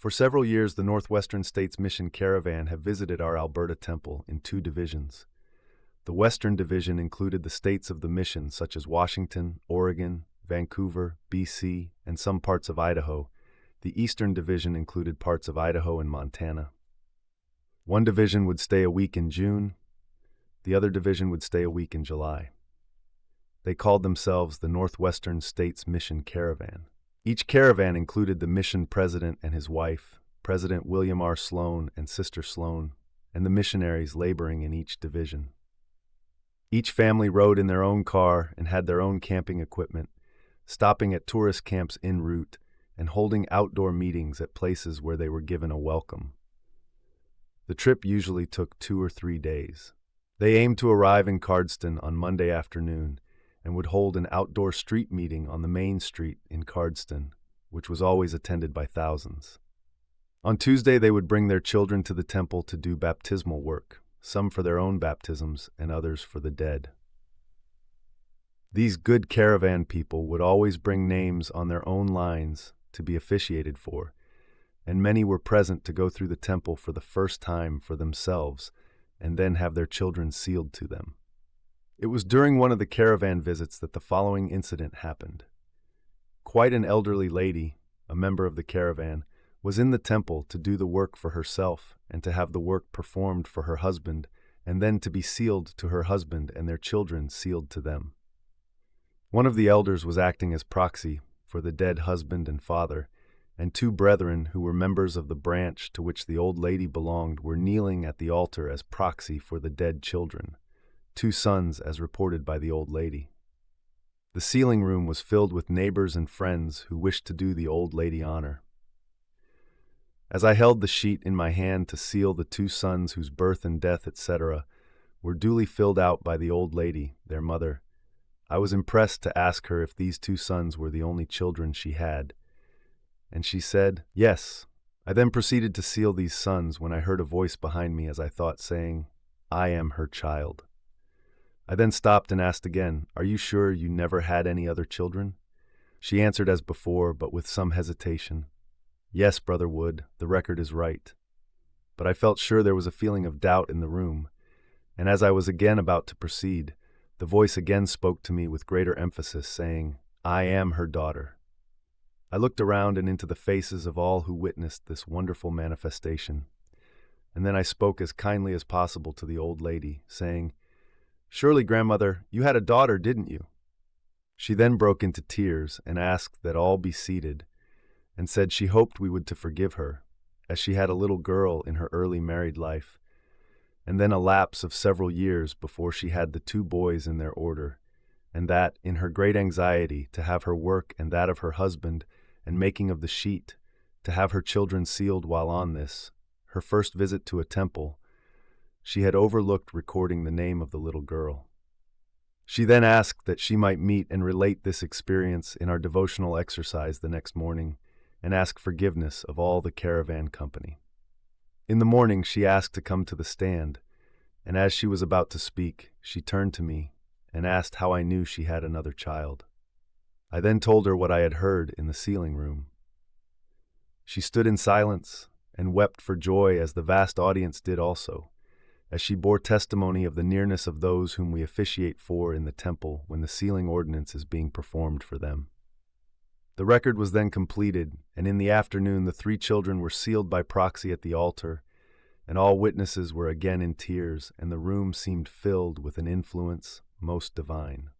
For several years, the Northwestern States Mission Caravan have visited our Alberta Temple in two divisions. The Western Division included the states of the mission such as Washington, Oregon, Vancouver, BC, and some parts of Idaho. The Eastern Division included parts of Idaho and Montana. One division would stay a week in June. The other division would stay a week in July. They called themselves the Northwestern States Mission Caravan. Each caravan included the mission president and his wife, President William R. Sloan and Sister Sloan, and the missionaries laboring in each division. Each family rode in their own car and had their own camping equipment, stopping at tourist camps en route and holding outdoor meetings at places where they were given a welcome. The trip usually took 2 or 3 days. They aimed to arrive in Cardston on Monday afternoon and would hold an outdoor street meeting on the main street in Cardston, which was always attended by thousands. On Tuesday, they would bring their children to the temple to do baptismal work, some for their own baptisms and others for the dead. These good caravan people would always bring names on their own lines to be officiated for, and many were present to go through the temple for the first time for themselves and then have their children sealed to them. It was during one of the caravan visits that the following incident happened. Quite an elderly lady, a member of the caravan, was in the temple to do the work for herself and to have the work performed for her husband and then to be sealed to her husband and their children sealed to them. One of the elders was acting as proxy for the dead husband and father, and 2 brethren who were members of the branch to which the old lady belonged were kneeling at the altar as proxy for the dead children, 2 sons as reported by the old lady. The sealing room was filled with neighbors and friends who wished to do the old lady honor. As I held the sheet in my hand to seal the 2 sons whose birth and death, etc., were duly filled out by the old lady, their mother, I was impressed to ask her if these 2 sons were the only children she had, and she said, "Yes." I then proceeded to seal these sons when I heard a voice behind me as I thought saying, "I am her child." I then stopped and asked again, "Are you sure you never had any other children?" She answered as before, but with some hesitation, "Yes, Brother Wood, the record is right." But I felt sure there was a feeling of doubt in the room, and as I was again about to proceed, the voice again spoke to me with greater emphasis, saying, "I am her daughter." I looked around and into the faces of all who witnessed this wonderful manifestation, and then I spoke as kindly as possible to the old lady, saying, "Surely, grandmother, you had a daughter, didn't you?" She then broke into tears and asked that all be seated, and said she hoped we would to forgive her, as she had a little girl in her early married life, and then a lapse of several years before she had the 2 boys in their order, and that, in her great anxiety to have her work and that of her husband, and making of the sheet, to have her children sealed while on this, her first visit to a temple, she had overlooked recording the name of the little girl. She then asked that she might meet and relate this experience in our devotional exercise the next morning, and ask forgiveness of all the caravan company. In the morning she asked to come to the stand, and as she was about to speak, she turned to me and asked how I knew she had another child. I then told her what I had heard in the sealing room. She stood in silence and wept for joy, as the vast audience did also, as she bore testimony of the nearness of those whom we officiate for in the temple when the sealing ordinance is being performed for them. The record was then completed, and in the afternoon the 3 children were sealed by proxy at the altar, and all witnesses were again in tears, and the room seemed filled with an influence most divine.